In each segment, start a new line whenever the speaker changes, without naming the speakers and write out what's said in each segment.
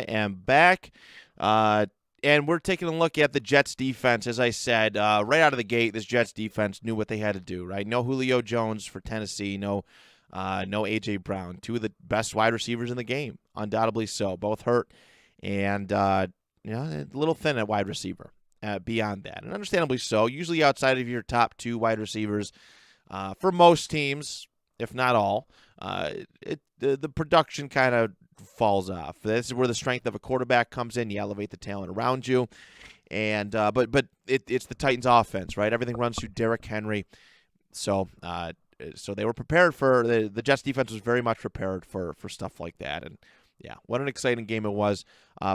am back. And we're taking a look at the Jets defense. As I said, right out of the gate, this Jets defense knew what they had to do, right? No Julio Jones for Tennessee, no A.J. Brown. Two of the best wide receivers in the game, undoubtedly so. Both hurt, and a little thin at wide receiver beyond that. And understandably so. Usually outside of your top two wide receivers, for most teams, if not all, the production kind of falls off. This is where the strength of a quarterback comes in. You elevate the talent around you, and but it's the Titans' offense, right? Everything runs through Derrick Henry, so they were prepared for the Jets defense was very much prepared for stuff like that, and yeah, what an exciting game it was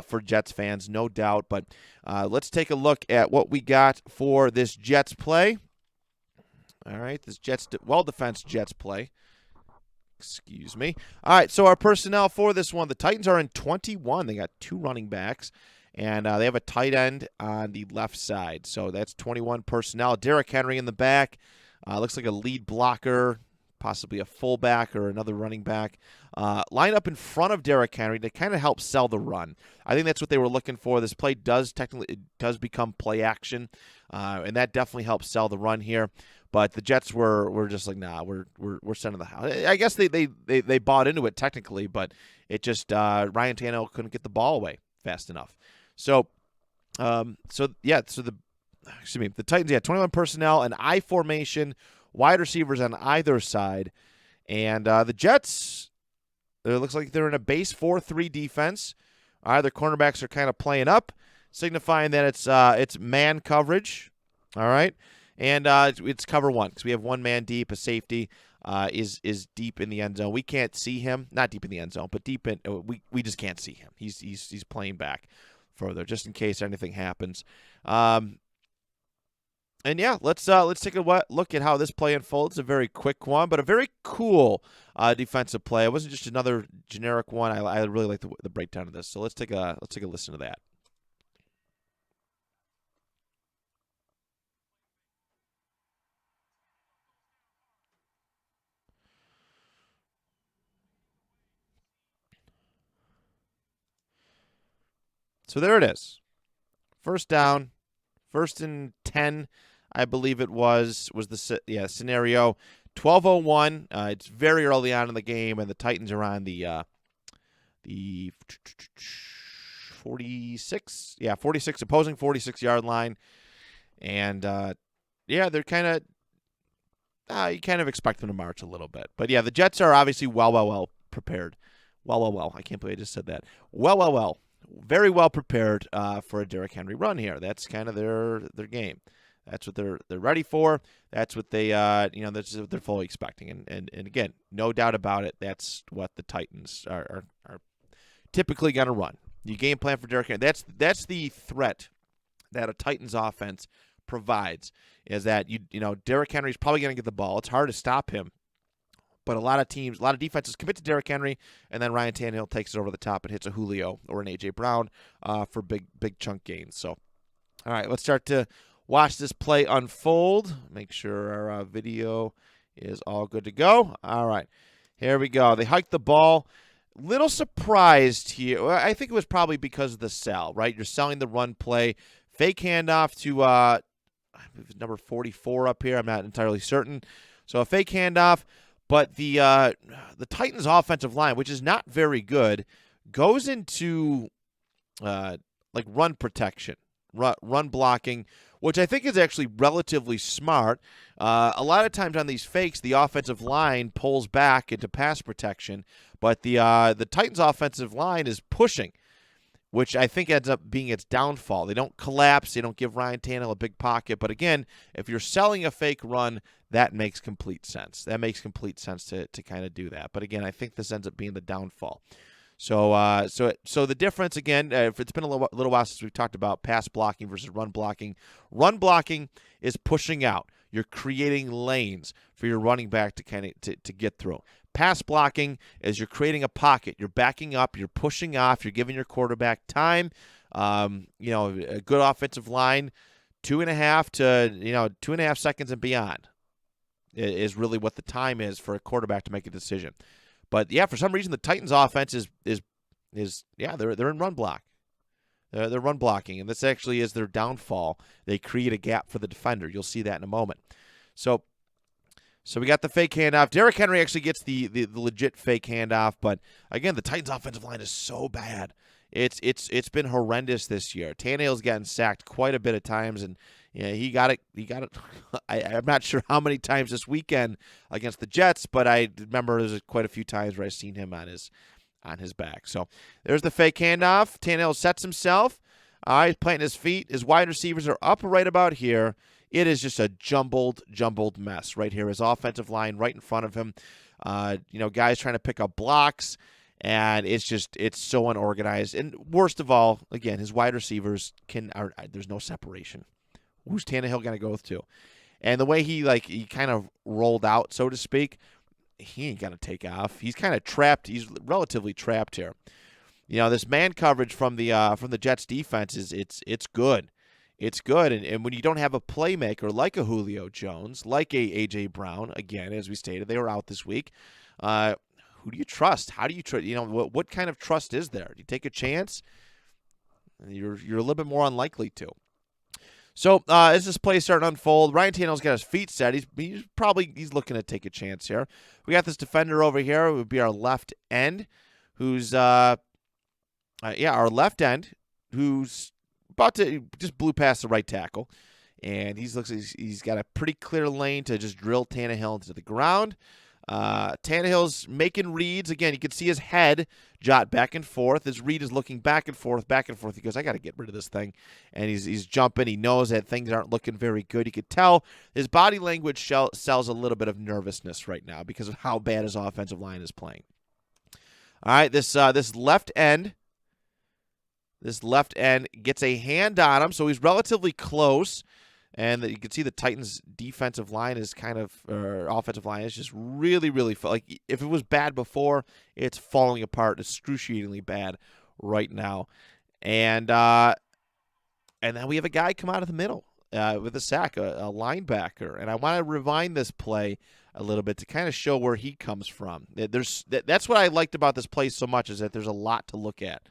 for Jets fans, no doubt. But let's take a look at what we got for this Jets play. All right, this well-defense Jets play. Excuse me. All right, so our personnel for this one, the Titans are in 21. They got two running backs, and they have a tight end on the left side. So that's 21 personnel. Derrick Henry in the back. Looks like a lead blocker, possibly a fullback or another running back. Line up in front of Derrick Henry to kind of help sell the run. I think that's what they were looking for. This play does become play action, and that definitely helps sell the run here. But the Jets were just like, nah, we're sending the house. I guess they bought into it technically, but it just Ryan Tannehill couldn't get the ball away fast enough. The Titans had 21 personnel, an I formation, wide receivers on either side, and the Jets. It looks like they're in a base 4-3 defense. Their cornerbacks are kind of playing up, signifying that it's man coverage. All right. And it's cover one because we have one man deep. A safety is deep in the end zone. We can't see him, not deep in the end zone, but deep in. We just can't see him. He's playing back further just in case anything happens. And yeah, let's take a look at how this play unfolds. A very quick one, but a very cool defensive play. It wasn't just another generic one. I really like the breakdown of this. So let's take a listen to that. So there it is. First down, 1st and 10, I believe it was the scenario. 12:01. It's very early on in the game, and the Titans are on the 46. Yeah, 46 opposing 46-yard line, and they're kind of you kind of expect them to march a little bit, but yeah, the Jets are obviously well prepared. Well. I can't believe I just said that. Well. Very well prepared for a Derrick Henry run here. That's kind of their game. That's what they're ready for. That's what they that's what they're fully expecting. And again, no doubt about it. That's what the Titans are typically going to run. You game plan for Derrick Henry. That's the threat that a Titans offense provides. Is that Derrick Henry's probably going to get the ball. It's hard to stop him. But a lot of defenses commit to Derrick Henry, and then Ryan Tannehill takes it over the top and hits a Julio or an A.J. Brown for big chunk gains. So, all right, let's start to watch this play unfold. Make sure our video is all good to go. All right, here we go. They hiked the ball. Little surprised here. I think it was probably because of the sell, right? You're selling the run play. Fake handoff to number 44 up here. I'm not entirely certain. So a fake handoff. But the Titans' offensive line, which is not very good, goes into run protection, run blocking, which I think is actually relatively smart. A lot of times on these fakes, the offensive line pulls back into pass protection, but the Titans' offensive line is pushing, which I think ends up being its downfall. They don't collapse. They don't give Ryan Tannehill a big pocket. But again, if you're selling a fake run, that makes complete sense. That makes complete sense to kind of do that. But again, I think this ends up being the downfall. So the difference, again, if it's been a little while since we've talked about pass blocking versus run blocking. Run blocking is pushing out. You're creating lanes for your running back to kind of to get through. Pass blocking is you're creating a pocket. You're backing up. You're pushing off. You're giving your quarterback time. A good offensive line, 2.5 to 2.5 seconds and beyond is really what the time is for a quarterback to make a decision. But yeah, for some reason the Titans offense is they're in run block. They're run blocking, and this actually is their downfall. They create a gap for the defender. You'll see that in a moment. So we got the fake handoff. Derrick Henry actually gets the legit fake handoff, but again, the Titans' offensive line is so bad. It's been horrendous this year. Tannehill's gotten sacked quite a bit of times, and he got it. I'm not sure how many times this weekend against the Jets, but I remember there's quite a few times where I've seen him on his back. So there's the fake handoff. Tannehill sets himself. He's planting his feet. His wide receivers are up right about here. It is just a jumbled mess right here. His offensive line right in front of him. Guys trying to pick up blocks. And it's so unorganized. And worst of all, again, his wide receivers there's no separation. Who's Tannehill going to go to? And the way he kind of rolled out, so to speak, he ain't going to take off. He's kind of trapped. He's relatively trapped here. This man coverage from the Jets defense it's good. It's good. And when you don't have a playmaker like a Julio Jones, like a A.J. Brown, again, as we stated, they were out this week, who do you trust? How do you trust? What kind of trust is there? Do you take a chance? You're a little bit more unlikely to. So as this play is starting to unfold, Ryan Tannehill's got his feet set. He's looking to take a chance here. We got this defender over here. It would be our left end, who's our left end, who's about to just blew past the right tackle, and he's got a pretty clear lane to just drill Tannehill into the ground. Tannehill's making reads. Again, you can see his head jot back and forth. His read is looking back and forth. He goes, I got to get rid of this thing. And he's jumping. He knows that things aren't looking very good. You could tell his body language sells a little bit of nervousness right now because of how bad his offensive line is playing. All right, this left end gets a hand on him, so he's relatively close. And you can see the Titans' offensive line is just really, really like if it was bad before, it's falling apart, excruciatingly bad right now. And then we have a guy come out of the middle with a sack, a linebacker. And I want to rewind this play a little bit to kind of show where he comes from. That's what I liked about this play so much, is that there's a lot to look at.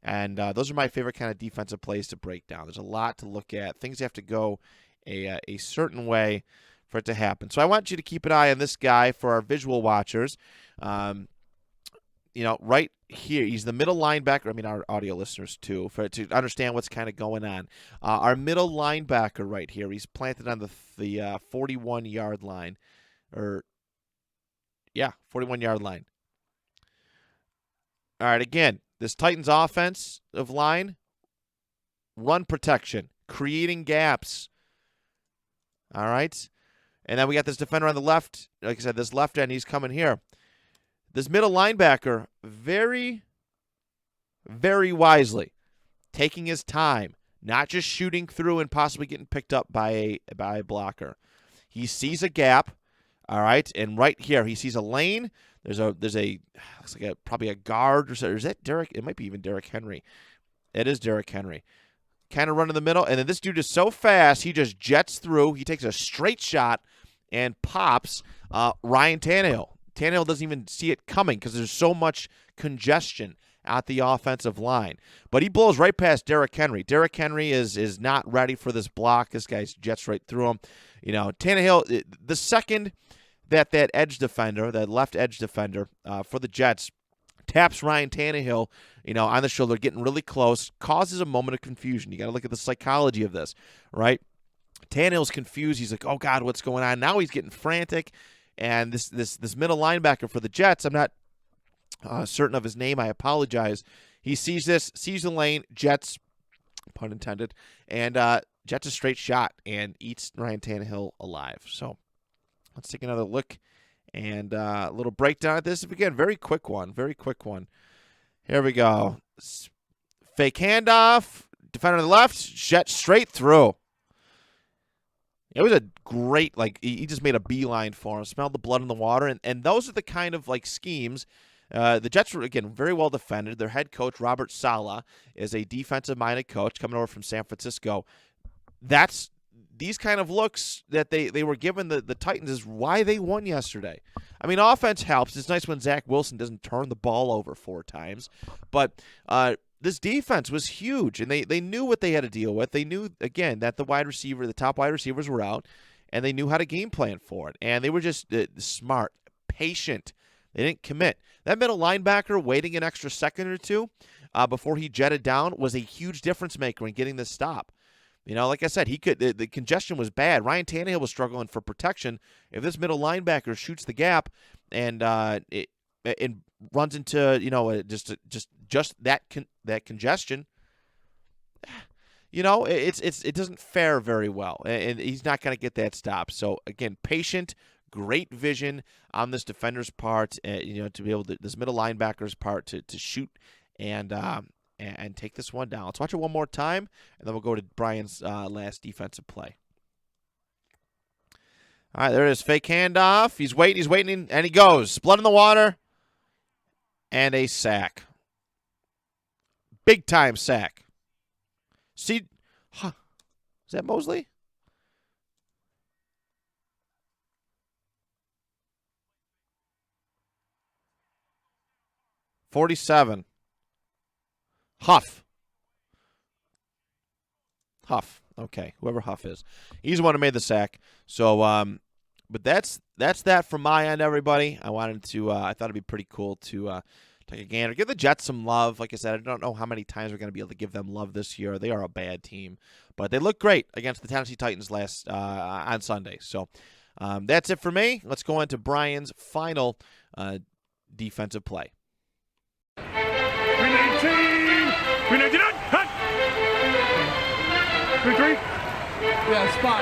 And those are my favorite kind of defensive plays to break down. There's a lot to look at. Things have to go a certain way for it to happen. So I want you to keep an eye on this guy for our visual watchers. Right here, he's the middle linebacker. I mean, our audio listeners too, to understand what's kind of going on. Our middle linebacker right here, he's planted on the 41-yard line. 41-yard line. All right, again, this Titans offensive line, run protection, creating gaps. All right. And then we got this defender on the left. Like I said, this left end, he's coming here. This middle linebacker, very, very wisely, taking his time, not just shooting through and possibly getting picked up by a blocker. He sees a gap, all right, and right here he sees a lane. There's a looks like probably a guard, or is that Derrick? It might be even Derrick Henry. It is Derrick Henry. Kind of run in the middle, and then this dude is so fast, he just jets through. He takes a straight shot and pops Ryan Tannehill. Tannehill doesn't even see it coming because there's so much congestion at the offensive line. But he blows right past Derrick Henry. Derrick Henry is not ready for this block. This guy jets right through him. Tannehill, the second that edge defender, that left edge defender for the Jets, taps Ryan Tannehill, on the shoulder, getting really close, causes a moment of confusion. You got to look at the psychology of this, right? Tannehill's confused. He's like, oh, God, what's going on? Now he's getting frantic. And this middle linebacker for the Jets, I'm not certain of his name. I apologize. He sees the lane, jets, pun intended, and jets a straight shot and eats Ryan Tannehill alive. So let's take another look and a little breakdown at this. Again, very quick one. Here we go. Fake handoff. Defender on the left. Jet straight through. It was a great, he just made a beeline for him. Smelled the blood in the water. And those are the kind of, schemes. The Jets were, again, very well defended. Their head coach, Robert Saleh, is a defensive-minded coach coming over from San Francisco. That's these kind of looks that they were given the Titans is why they won yesterday. I mean, offense helps. It's nice when Zach Wilson doesn't turn the ball over 4 times. But this defense was huge, and they knew what they had to deal with. They knew, again, that the top wide receivers were out, and they knew how to game plan for it. And they were just smart, patient. They didn't commit. That middle linebacker waiting an extra second or two before he jetted down was a huge difference maker in getting this stop. You know, like I said, the congestion was bad. Ryan Tannehill was struggling for protection. If this middle linebacker shoots the gap and it runs into just that congestion, it doesn't fare very well, and he's not going to get that stop. So again, patient, great vision on this defender's part, to be able to, this middle linebacker's part to shoot and take this one down. Let's watch it one more time, and then we'll go to Brian's last defensive play. All right, there it is. Fake handoff. He's waiting, and he goes. Blood in the water, and a sack. Big-time sack. See, is that Mosley? $47. Huff. Okay, whoever Huff is. He's the one who made the sack. So, but that's that from my end, everybody. I thought it'd be pretty cool to take a gander. Give the Jets some love. Like I said, I don't know how many times we're going to be able to give them love this year. They are a bad team. But they look great against the Tennessee Titans on Sunday. So that's it for me. Let's go on to Brian's final defensive play.
319! 399! Hut! 3-3?
Yeah, spot.